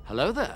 Hello there.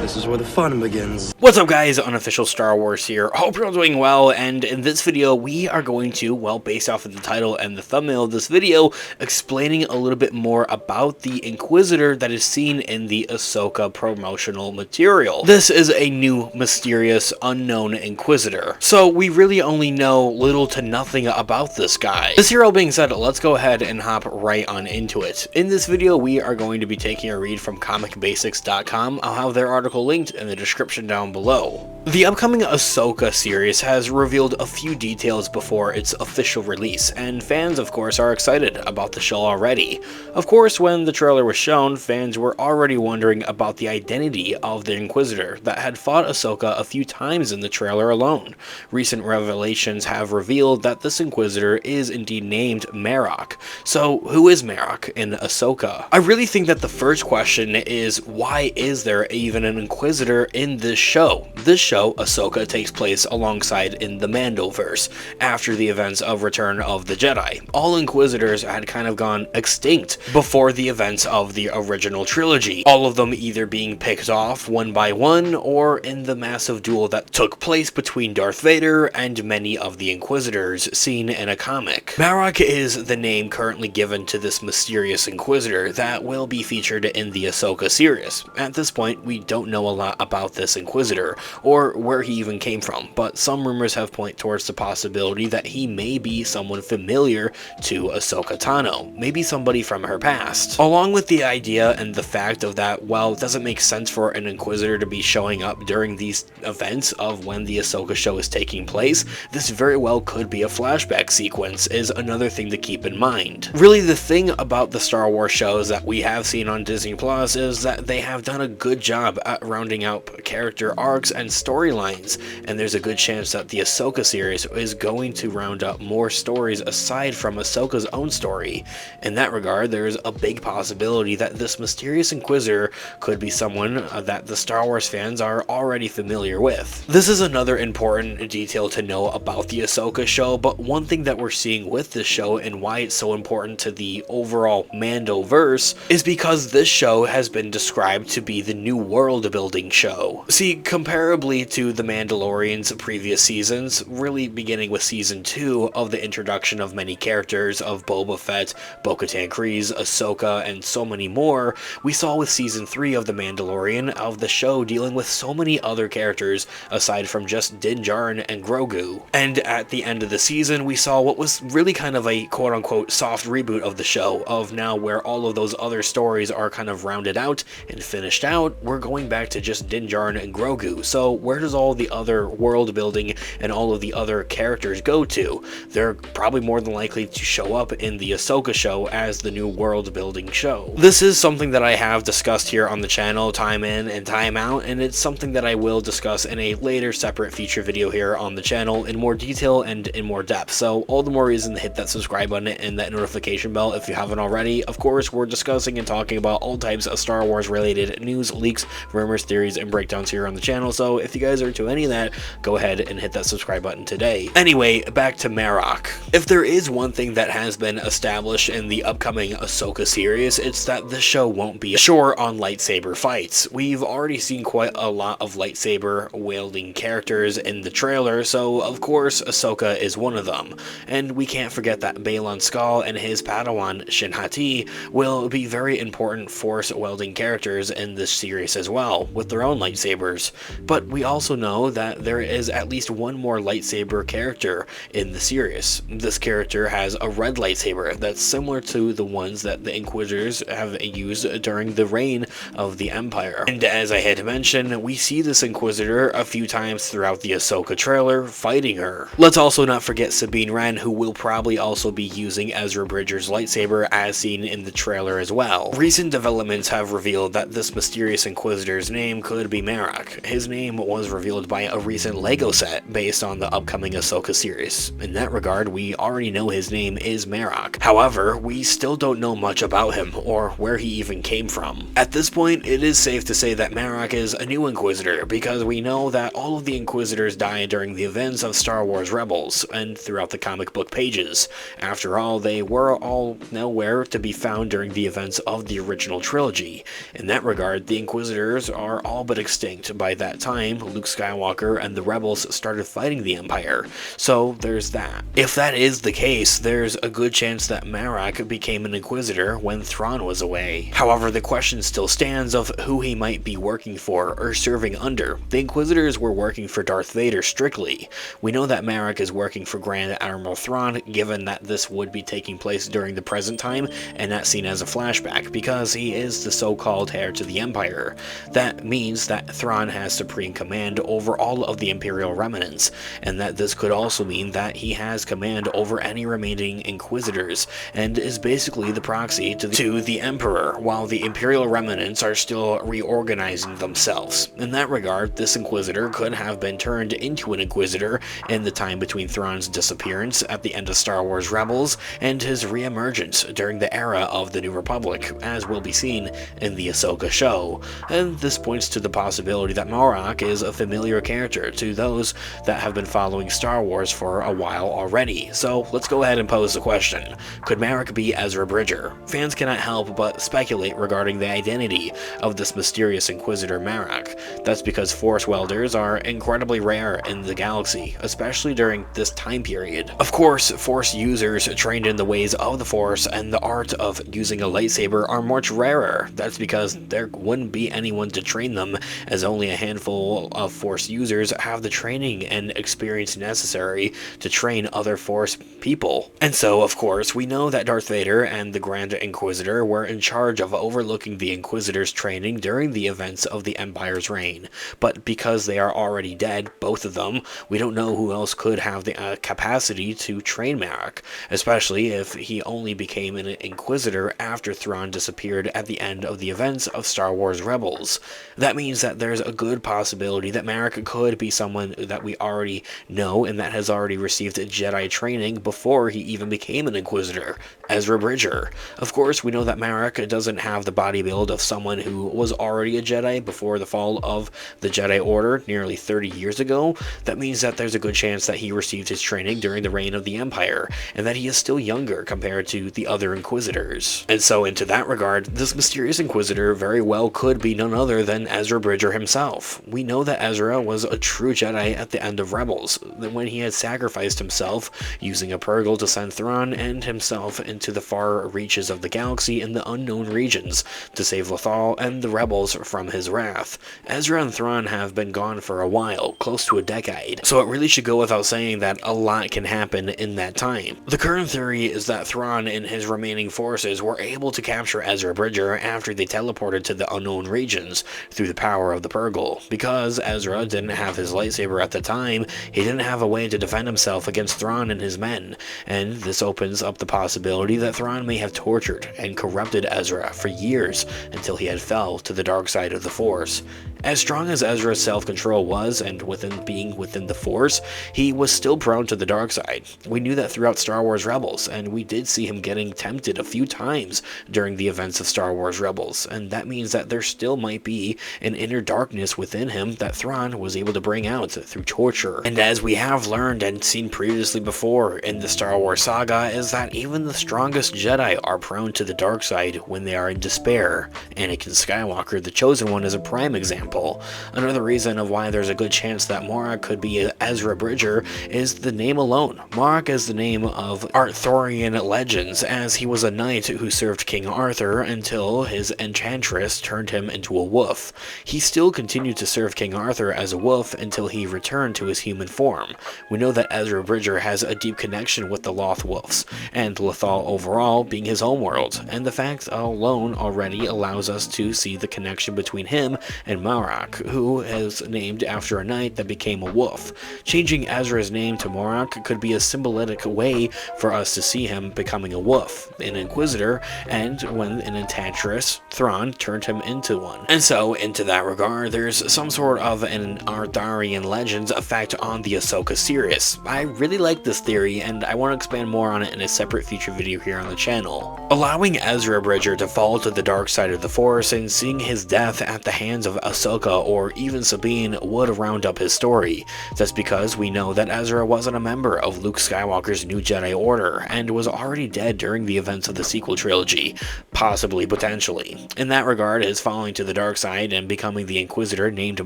This is where the fun begins. What's up, guys? Unofficial Star Wars here. Hope you're all doing well, and in this video we are going to, well, based off of the title and the thumbnail of this video, explaining a little bit more about the Inquisitor that is seen in the Ahsoka promotional material. This is a new, mysterious, unknown Inquisitor, so we really only know little to nothing about this guy. This here all being said, let's go ahead and hop right on into it. In this video we are going to be taking a read from comicbasics.com. I'll have their article linked in the description down below. The upcoming Ahsoka series has revealed a few details before its official release, and fans of course are excited about the show already. Of course, when the trailer was shown, fans were already wondering about the identity of the Inquisitor that had fought Ahsoka a few times in the trailer alone. Recent revelations have revealed that this Inquisitor is indeed named Marok. So who is Marok in Ahsoka? I really think that the first question is, why is there even an Inquisitor in this show? This show, Ahsoka, takes place alongside in the Mandoverse, after the events of Return of the Jedi. All Inquisitors had kind of gone extinct before the events of the original trilogy, all of them either being picked off one by one, or in the massive duel that took place between Darth Vader and many of the Inquisitors seen in a comic. Marok is the name currently given to this mysterious Inquisitor that will be featured in the Ahsoka series. At this point, we don't know a lot about this Inquisitor, or where he even came from, but some rumors have pointed towards the possibility that he may be someone familiar to Ahsoka Tano, maybe somebody from her past. Along with the idea and the fact of that, well, it doesn't make sense for an Inquisitor to be showing up during these events of when the Ahsoka show is taking place, this very well could be a flashback sequence, is another thing to keep in mind. Really, the thing about the Star Wars shows that we have seen on Disney Plus is that they have done a good job at rounding out character arcs and storylines, and there's a good chance that the Ahsoka series is going to round up more stories aside from Ahsoka's own story. In that regard, there's a big possibility that this mysterious Inquisitor could be someone that the Star Wars fans are already familiar with. This is another important detail to know about the Ahsoka show, but one thing that we're seeing with this show and why it's so important to the overall Mandoverse is because this show has been described to be the new world building show. See, comparably to The Mandalorian's previous seasons, really beginning with season 2 of the introduction of many characters of Boba Fett, Bo-Katan Kryze, Ahsoka, and so many more, we saw with season 3 of The Mandalorian of the show dealing with so many other characters aside from just Din Djarin and Grogu. And at the end of the season, we saw what was really kind of a quote-unquote soft reboot of the show, of now where all of those other stories are kind of rounded out and finished out, we're going back to just Din Djarin and Grogu. So where does all the other world building and all of the other characters go to? They're probably more than likely to show up in the Ahsoka show as the new world building show. This is something that I have discussed here on the channel time in and time out, and it's something that I will discuss in a later separate feature video here on the channel in more detail and in more depth. So all the more reason to hit that subscribe button and that notification bell if you haven't already. Of course, we're discussing and talking about all types of Star Wars related news, leaks, rumors, theories, and breakdowns here on the channel, so if you guys are into any of that, go ahead and hit that subscribe button today. Anyway, back to Marok. If there is one thing that has been established in the upcoming Ahsoka series, it's that this show won't be short on lightsaber fights. We've already seen quite a lot of lightsaber wielding characters in the trailer, so of course Ahsoka is one of them. And we can't forget that Baylan Skoll and his Padawan Shin Hati will be very important force wielding characters in this series as well, with their own lightsabers. But we also know that there is at least one more lightsaber character in the series. This character has a red lightsaber that's similar to the ones that the Inquisitors have used during the reign of the Empire. And as I had mentioned, we see this Inquisitor a few times throughout the Ahsoka trailer fighting her. Let's also not forget Sabine Wren, who will probably also be using Ezra Bridger's lightsaber as seen in the trailer as well. Recent developments have revealed that this mysterious Inquisitor's name could be Marok. His name was revealed by a recent LEGO set based on the upcoming Ahsoka series. In that regard, we already know his name is Marok. However, we still don't know much about him or where he even came from. At this point, point, it is safe to say that Marok is a new Inquisitor, because we know that all of the Inquisitors died during the events of Star Wars Rebels, and throughout the comic book pages. After all, they were all nowhere to be found during the events of the original trilogy. In that regard, the Inquisitors are all but extinct. By that time, Luke Skywalker and the Rebels started fighting the Empire, so there's that. If that is the case, there's a good chance that Marok became an Inquisitor when Thrawn was away. However, the question still stands of who he might be working for or serving under. The Inquisitors were working for Darth Vader strictly. We know that Marok is working for Grand Admiral Thrawn, given that this would be taking place during the present time and not seen as a flashback, because he is the so-called heir to the Empire. That means that Thrawn has supreme command over all of the Imperial remnants, and that this could also mean that he has command over any remaining Inquisitors, and is basically the proxy to the Emperor, while the Imperial remnants are still reorganizing themselves. In that regard, this Inquisitor could have been turned into an Inquisitor in the time between Thrawn's disappearance at the end of Star Wars Rebels and his re-emergence during the era of the New Republic, as will be seen in the AHSOKA show. And this points to the possibility that Marok is a familiar character to those that have been following Star Wars for a while already. So let's go ahead and pose the question: could Marok be Ezra Bridger? Fans cannot help but speculate regarding the identity of this mysterious Inquisitor Marok. That's because Force welders are incredibly rare in the galaxy, especially during this time period. Of course, Force users trained in the ways of the Force and the art of using a lightsaber are much rarer. That's because there wouldn't be anyone to train them, as only a handful of Force users have the training and experience necessary to train other Force people. And so, of course, we know that Darth Vader and the Grand Inquisitor were in charge of overlooking the Inquisitors' training during the events of the Empire's reign. But because they are already dead, both of them, we don't know who else could have the capacity to train Marok, especially if he only became an Inquisitor after Thrawn disappeared at the end of the events of Star Wars Rebels. That means that there's a good possibility that Marok could be someone that we already know and that has already received Jedi training before he even became an Inquisitor, Ezra Bridger. Of course, we know that Marok doesn't have the body build of someone who was already a Jedi before the fall of the Jedi Order nearly 30 years ago. That means that there's a good chance that he received his training during the reign of the Empire, and that he is still younger compared to the other Inquisitors. And so, into that regard, this mysterious Inquisitor very well could be none other than Ezra Bridger himself. We know that Ezra was a true Jedi at the end of Rebels, when he had sacrificed himself using a Purgle to send Thrawn and himself into the far reaches of the galaxy in the unknown regions to save Lothal and the rebels from his wrath. Ezra and Thrawn have been gone for a while, close to a decade, so it really should go without saying that a lot can happen in that time. The current theory is that Thrawn and his remaining forces were able to capture Ezra Bridger after they teleported to the unknown regions through the power of the Purgle. Because Ezra didn't have his lightsaber at the time, he didn't have a way to defend himself against Thrawn and his men, and this opens up the possibility that Thrawn may have tortured and corrupted Ezra for years until he had fell to the dark side of the Force. As strong as Ezra's self-control was, and being within the Force, he was still prone to the dark side. We knew that throughout Star Wars Rebels, and we did see him getting tempted a few times during the events of Star Wars Rebels, and that means that there still might be an inner darkness within him that Thrawn was able to bring out through torture. And as we have learned and seen previously before in the Star Wars saga, is that even the strongest Jedi are prone to the dark side when they are in despair. Anakin Skywalker, the Chosen One, is a prime example. Another reason of why there's a good chance that Marok could be Ezra Bridger is the name alone. Marok is the name of Arthurian legends, as he was a knight who served King Arthur until his enchantress turned him into a wolf. He still continued to serve King Arthur as a wolf until he returned to his human form. We know that Ezra Bridger has a deep connection with the Loth Wolves, and Lothal overall being his homeworld, and the fact alone already allows us to see the connection between him and Marok, who is named after a knight that became a wolf. Changing Ezra's name to Marok could be a symbolic way for us to see him becoming a wolf, an Inquisitor, and when an enchantress, Thrawn, turned him into one. And so, into that regard, there's some sort of an Arthurian Legends effect on the AHSOKA series. I really like this theory, and I want to expand more on it in a separate future video here on the channel. Allowing Ezra Bridger to fall to the dark side of the Force Force, and seeing his death at the hands of Ahsoka or even Sabine would round up his story. That's because we know that Ezra wasn't a member of Luke Skywalker's New Jedi Order and was already dead during the events of the sequel trilogy, possibly potentially. In that regard, his falling to the dark side and becoming the Inquisitor named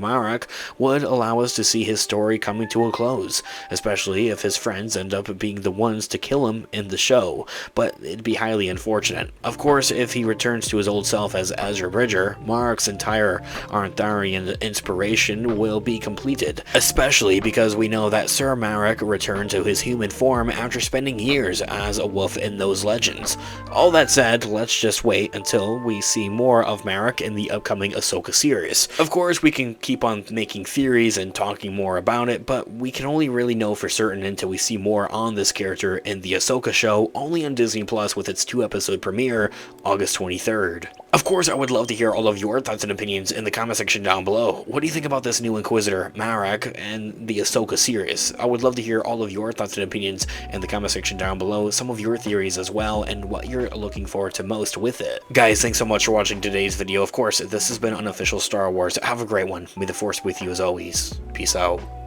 Marek would allow us to see his story coming to a close, especially if his friends end up being the ones to kill him in the show, but it'd be highly unfortunate. Of course, if he returns to his old self as Ezra Bridger, Marek's entire Arthurian inspiration will be completed, especially because we know that Sir Marek returned to his human form after spending years as a wolf in those legends. All that said, let's just wait until we see more of Marek in the upcoming Ahsoka series. Of course, we can keep on making theories and talking more about it, but we can only really know for certain until we see more on this character in the Ahsoka show, only on Disney Plus with its 2-episode premiere, August 23rd. Of course, I would love to hear all of your thoughts and opinions in the comment section down below. What do you think about this new Inquisitor, Marek, and the Ahsoka series? I would love to hear all of your thoughts and opinions in the comment section down below, some of your theories as well, and what you're looking forward to most with it. Guys, thanks so much for watching today's video. Of course, this has been Unofficial Star Wars. Have a great one. May the Force be with you as always. Peace out.